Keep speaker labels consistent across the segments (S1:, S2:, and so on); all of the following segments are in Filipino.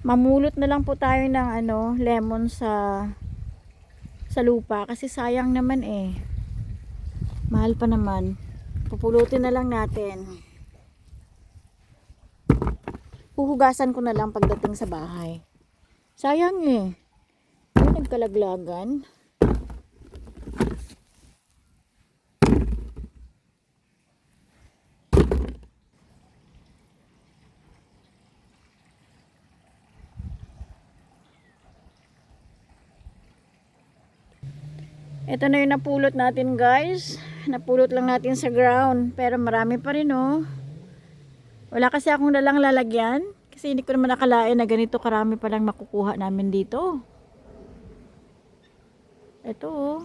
S1: Mamulot na lang po tayo ng lemon sa lupa kasi sayang naman eh. Mahal pa naman. Pupulutin na lang natin. Huhugasan ko na lang pagdating sa bahay. Sayang eh. Ay, nagkalaglagan. Ito na yung napulot natin guys. Napulot lang natin sa ground. Pero marami pa rin oh. Wala kasi akong dalang lalagyan. Kasi hindi ko naman nakalain na ganito karami palang makukuha namin dito. Ito oh.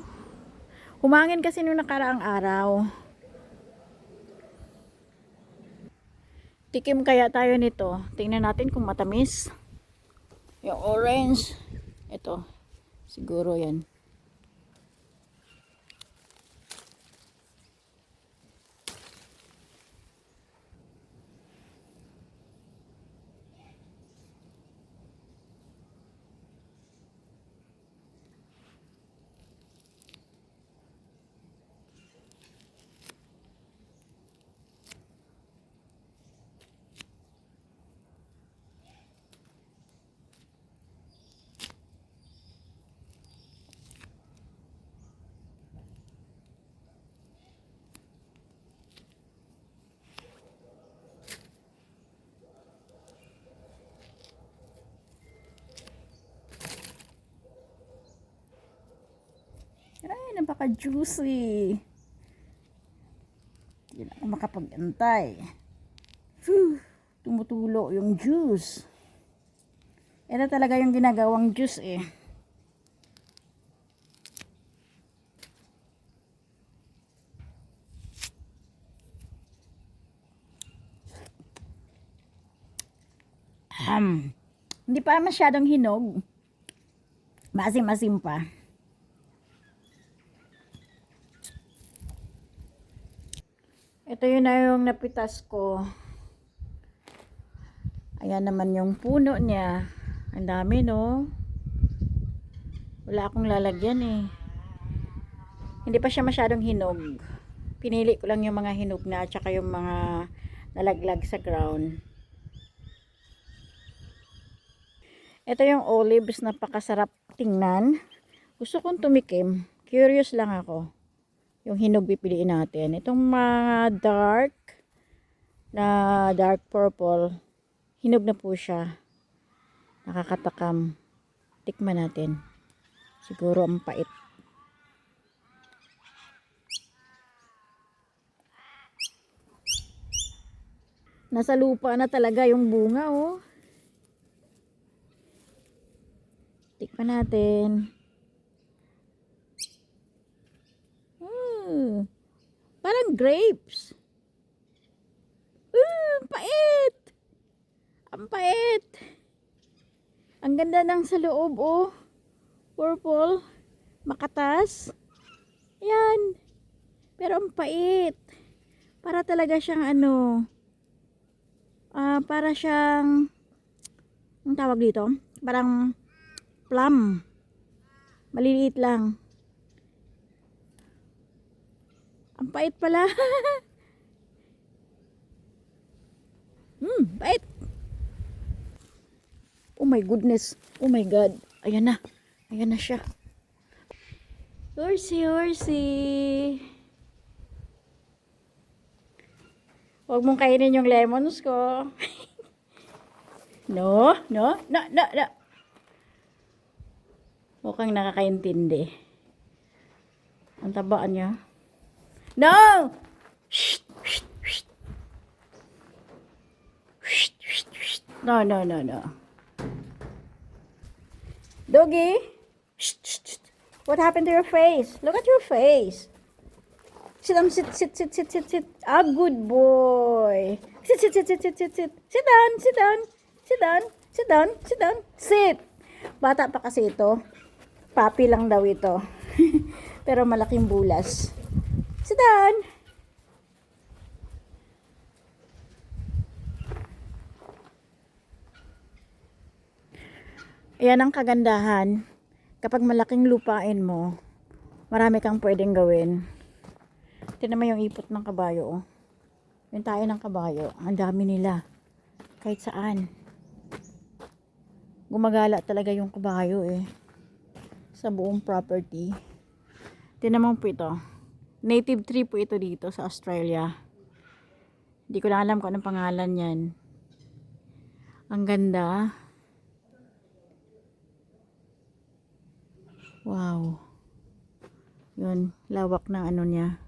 S1: Humangin kasi nung nakaraang araw. Tikim kaya tayo nito. Tingnan natin kung matamis. Yung orange. Ito. Siguro yan. Ay, napaka-juicy. Hindi na ako makapag-antay. Tumutulo yung juice. Ito talaga yung ginagawang juice eh. Hindi pa masyadong hinog. Masim-masim pa. Ito yun na yung napitas ko. Ayan naman yung puno niya. Ang dami no. Wala akong lalagyan eh. Hindi pa siya masyadong hinog. Pinili ko lang yung mga hinog na at saka yung mga nalaglag sa ground. Ito yung olives, napakasarap tingnan. Gusto kong tumikim. Curious lang ako. Yung hinog pipiliin natin. Itong mga dark purple, hinog na po siya. Nakakatakam. Tikman natin. Siguro ang pait. Nasa lupa na talaga yung bunga oh. Tikman natin. Parang grapes. Ang pait. Ang pait. Ang ganda ng sa loob oh. Purple. Makatas. Ayan. Pero ang pait. Para talaga siyang para siyang ang tawag dito? Parang plum. Maliliit lang. Ang pait pala. Pait. Oh my goodness. Oh my God. Ayan na. Ayan na siya. Horsey, horsey. Huwag mong kainin yung lemons ko. No. Mukhang nakakaintindi. Ang tabaan niya. No! Shh! No. Doggy? Shh. What happened to your face? Look at your face. Sit down, sit. Ah, good boy. Sit. Sit down. Sit. Bata pa kasi ito. Papi lang daw ito. Pero malaking bulas. Sit down. Ayan ang kagandahan. Kapag malaking lupain mo, marami kang pwedeng gawin. Tingnan mo yung ipot ng kabayo, oh. Yung tayo ng kabayo, ang dami nila. Kahit saan. Gumagala talaga yung kabayo eh. Sa buong property. Tingnan mo po ito. Native tree po ito dito sa Australia. Hindi ko na alam kung anong pangalan yan. Ang ganda. Wow. Yun, lawak ng ano niya.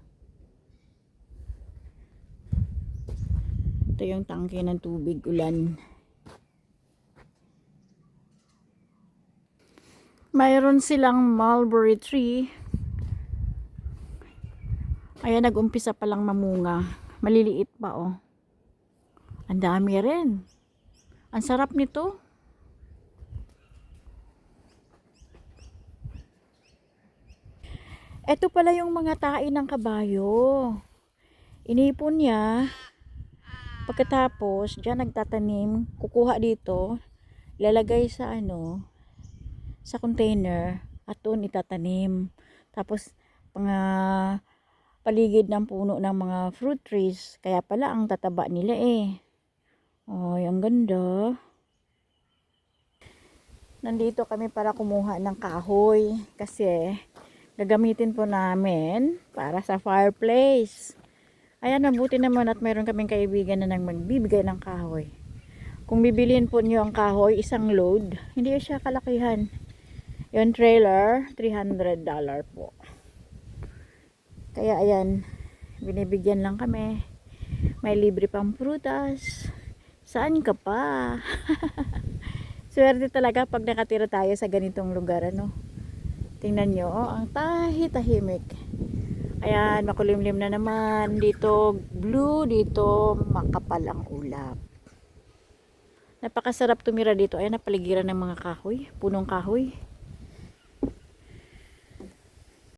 S1: Ito yung tangke ng tubig ulan. Mayroon silang mulberry tree. Ayan, nag-umpisa pa lang mamunga. Maliliit pa, oh. Ang dami rin. Ang sarap nito. Ito pala yung mga tae ng kabayo. Inipon niya. Pagkatapos, dyan nagtatanim. Kukuha dito. Lalagay sa ano, sa container. At doon itatanim. Tapos, paligid ng puno ng mga fruit trees. Kaya pala ang tataba nila eh. Ay, ang ganda. Nandito kami para kumuha ng kahoy. Kasi, gagamitin po namin para sa fireplace. Ayan, mabuti naman at mayroon kaming kaibigan na nang magbibigay ng kahoy. Kung bibiliin po niyo ang kahoy, isang load, hindi siya kalakihan. Yung trailer, $300 po. Kaya ayan, binibigyan lang kami. May libre pang prutas. Saan ka pa? Swerte talaga pag nakatira tayo sa ganitong lugar, ano. Tingnan nyo, oh, ang tahimik. Ayan, makulimlim na naman. Dito blue, dito makapal ang ulap. Napakasarap tumira dito. Ayan, napaligiran ng mga kahoy, punong kahoy.